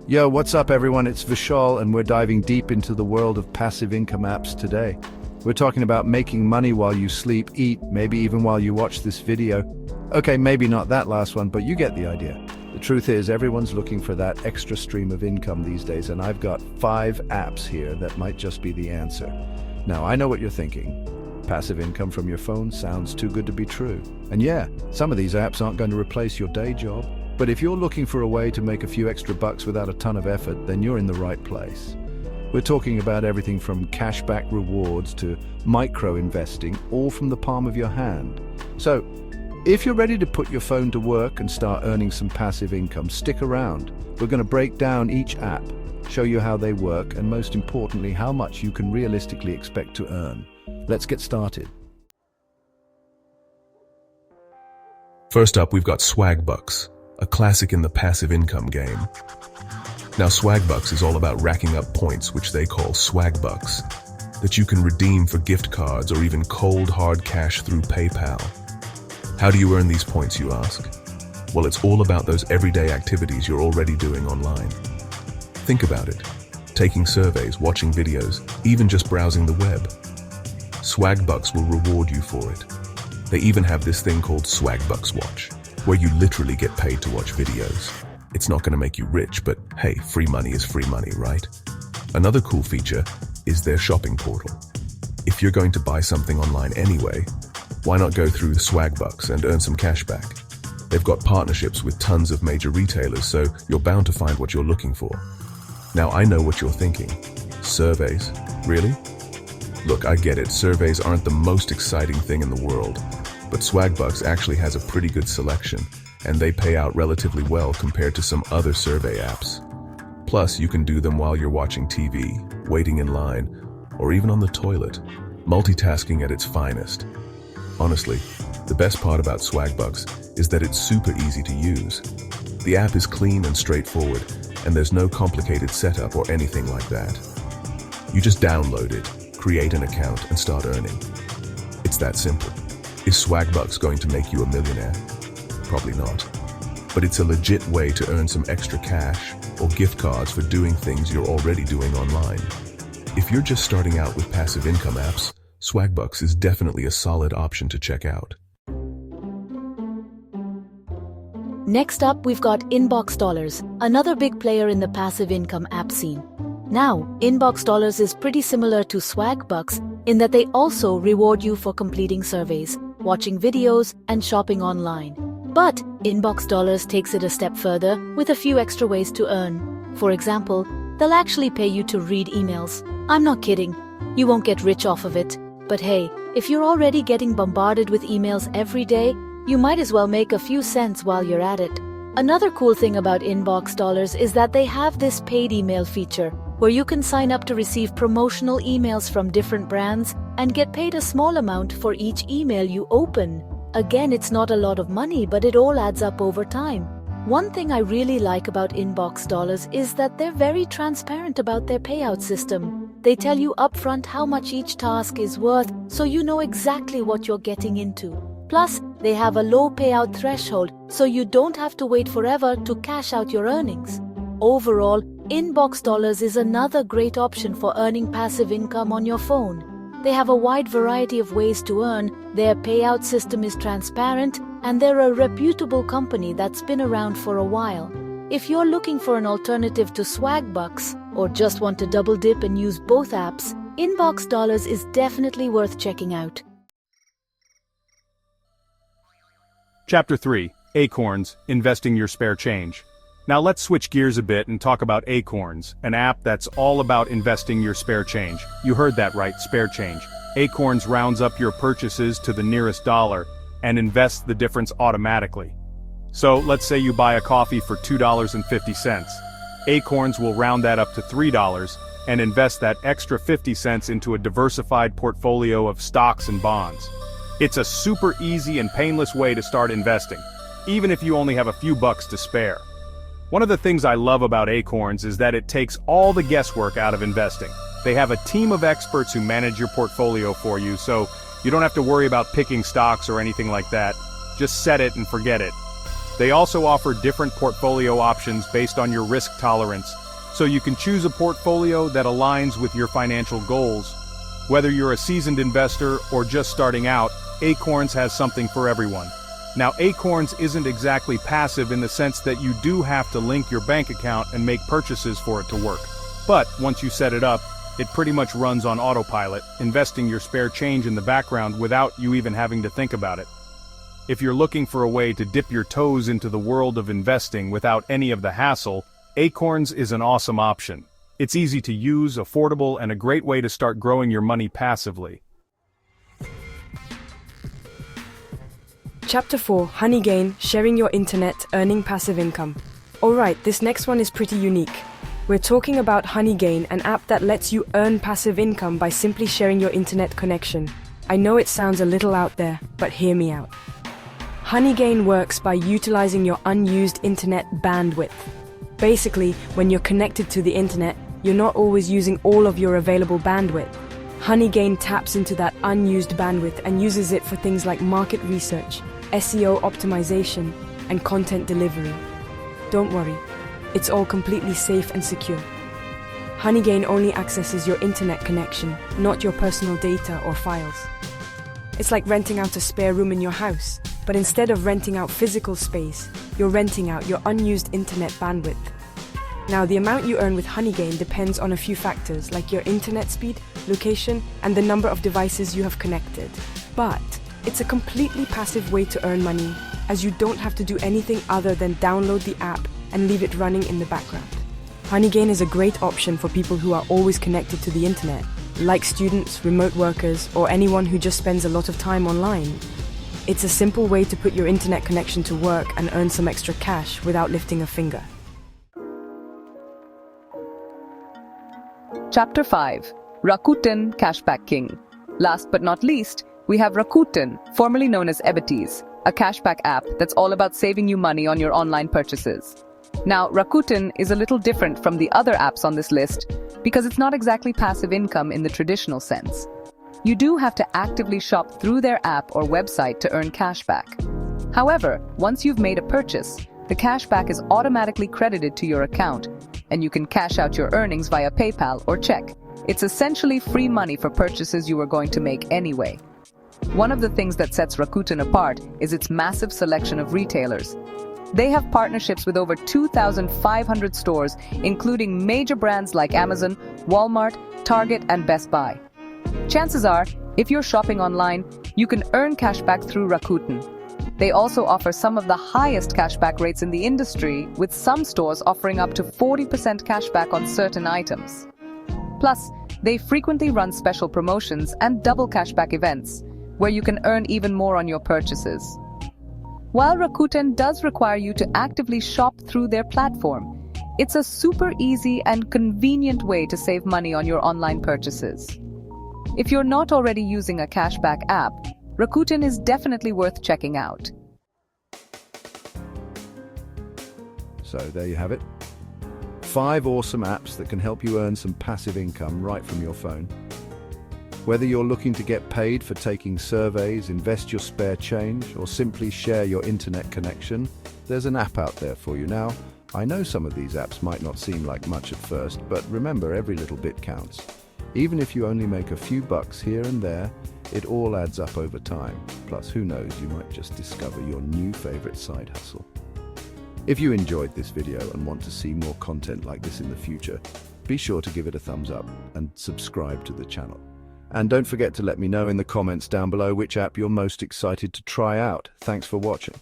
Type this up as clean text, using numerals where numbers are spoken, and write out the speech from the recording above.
Yo, what's up everyone? It's Vishal and we're diving deep into the world of passive income apps today. We're talking about making money while you sleep, eat, maybe even while you watch this video. Okay, maybe not that last one, but you get the idea. The truth is, everyone's looking for that extra stream of income these days, and I've got 5 apps here that might just be the answer. Now, I know what you're thinking. Passive income from your phone sounds too good to be true. And yeah, some of these apps aren't going to replace your day job. But if you're looking for a way to make a few extra bucks without a ton of effort, then you're in the right place. We're talking about everything from cashback rewards to micro investing, all from the palm of your hand. So, if you're ready to put your phone to work and start earning some passive income, stick around. We're going to break down each app, show you how they work, and most importantly, how much you can realistically expect to earn. Let's get started. First up, we've got Swagbucks, a classic in the passive income game. Now, Swagbucks is all about racking up points, which they call Swagbucks, that you can redeem for gift cards or even cold hard cash through PayPal. How do you earn these points, you ask? Well, it's all about those everyday activities you're already doing online. Think about it. Taking surveys, watching videos, even just browsing the web. Swagbucks will reward you for it. They even have this thing called Swagbucks Watch, where you literally get paid to watch videos. It's not going to make you rich, but hey, free money is free money, right? Another cool feature is their shopping portal. If you're going to buy something online anyway, why not go through Swagbucks and earn some cash back? They've got partnerships with tons of major retailers, so you're bound to find what you're looking for. Now, I know what you're thinking. Surveys? Really? Look, I get it, surveys aren't the most exciting thing in the world, but Swagbucks actually has a pretty good selection, and they pay out relatively well compared to some other survey apps. Plus, you can do them while you're watching TV, waiting in line, or even on the toilet. Multitasking at its finest. Honestly, the best part about Swagbucks is that it's super easy to use. The app is clean and straightforward, and there's no complicated setup or anything like that. You just download it, create an account, and start earning. It's that simple. Is Swagbucks going to make you a millionaire? Probably not. But it's a legit way to earn some extra cash or gift cards for doing things you're already doing online. If you're just starting out with passive income apps, Swagbucks is definitely a solid option to check out. Next up, we've got Inbox Dollars, another big player in the passive income app scene. Now, Inbox Dollars is pretty similar to Swagbucks in that they also reward you for completing surveys, watching videos, and shopping online. But Inbox Dollars takes it a step further with a few extra ways to earn. For example, they'll actually pay you to read emails. I'm not kidding. You won't get rich off of it. But hey, if you're already getting bombarded with emails every day, you might as well make a few cents while you're at it. Another cool thing about Inbox Dollars is that they have this paid email feature, where you can sign up to receive promotional emails from different brands and get paid a small amount for each email you open. Again, it's not a lot of money, but it all adds up over time. One thing I really like about Inbox Dollars is that they're very transparent about their payout system. They tell you upfront how much each task is worth, so you know exactly what you're getting into. Plus, they have a low payout threshold, so you don't have to wait forever to cash out your earnings. Overall, Inbox Dollars is another great option for earning passive income on your phone. They have a wide variety of ways to earn, their payout system is transparent, and they're a reputable company that's been around for a while. If you're looking for an alternative to Swagbucks, or just want to double dip and use both apps, Inbox Dollars is definitely worth checking out. Chapter 3, Acorns, Investing Your Spare Change. Now let's switch gears a bit and talk about Acorns, an app that's all about investing your spare change. You heard that right, spare change. Acorns rounds up your purchases to the nearest dollar and invests the difference automatically. So let's say you buy a coffee for $2.50. Acorns will round that up to $3 and invest that extra 50 cents into a diversified portfolio of stocks and bonds. It's a super easy and painless way to start investing, even if you only have a few bucks to spare. One of the things I love about Acorns is that it takes all the guesswork out of investing. They have a team of experts who manage your portfolio for you, so you don't have to worry about picking stocks or anything like that. Just set it and forget it. They also offer different portfolio options based on your risk tolerance, so you can choose a portfolio that aligns with your financial goals. Whether you're a seasoned investor or just starting out, Acorns has something for everyone. Now, Acorns isn't exactly passive in the sense that you do have to link your bank account and make purchases for it to work. But once you set it up, it pretty much runs on autopilot, investing your spare change in the background without you even having to think about it. If you're looking for a way to dip your toes into the world of investing without any of the hassle, Acorns is an awesome option. It's easy to use, affordable, and a great way to start growing your money passively. Chapter 4, Honeygain, Sharing Your Internet, Earning Passive Income. Alright, this next one is pretty unique. We're talking about Honeygain, an app that lets you earn passive income by simply sharing your internet connection. I know it sounds a little out there, but hear me out. Honeygain works by utilizing your unused internet bandwidth. Basically, when you're connected to the internet, you're not always using all of your available bandwidth. Honeygain taps into that unused bandwidth and uses it for things like market research, SEO optimization, and content delivery. Don't worry, it's all completely safe and secure. Honeygain only accesses your internet connection, not your personal data or files. It's like renting out a spare room in your house, but instead of renting out physical space, you're renting out your unused internet bandwidth. Now, the amount you earn with Honeygain depends on a few factors like your internet speed, location, and the number of devices you have connected. But it's a completely passive way to earn money, as you don't have to do anything other than download the app and leave it running in the background. Honeygain is a great option for people who are always connected to the internet, like students, remote workers, or anyone who just spends a lot of time online. It's a simple way to put your internet connection to work and earn some extra cash without lifting a finger. Chapter 5, Rakuten Cashback King. Last but not least, we have Rakuten, formerly known as Ebites, a cashback app that's all about saving you money on your online purchases. Now, Rakuten is a little different from the other apps on this list because it's not exactly passive income in the traditional sense. You do have to actively shop through their app or website to earn cashback. However, once you've made a purchase, the cashback is automatically credited to your account, and you can cash out your earnings via PayPal or check. It's essentially free money for purchases you were going to make anyway. One of the things that sets Rakuten apart is its massive selection of retailers. They have partnerships with over 2,500 stores, including major brands like Amazon, Walmart, Target, and Best Buy. Chances are, if you're shopping online, you can earn cashback through Rakuten. They also offer some of the highest cashback rates in the industry, with some stores offering up to 40% cashback on certain items. Plus, they frequently run special promotions and double cashback events, where you can earn even more on your purchases. While Rakuten does require you to actively shop through their platform, it's a super easy and convenient way to save money on your online purchases. If you're not already using a cashback app, Rakuten is definitely worth checking out. So there you have it. 5 awesome apps that can help you earn some passive income right from your phone. Whether you're looking to get paid for taking surveys, invest your spare change, or simply share your internet connection, there's an app out there for you. Now, I know some of these apps might not seem like much at first, but remember, every little bit counts. Even if you only make a few bucks here and there, it all adds up over time. Plus, who knows, you might just discover your new favorite side hustle. If you enjoyed this video and want to see more content like this in the future, be sure to give it a thumbs up and subscribe to the channel. And don't forget to let me know in the comments down below which app you're most excited to try out. Thanks for watching.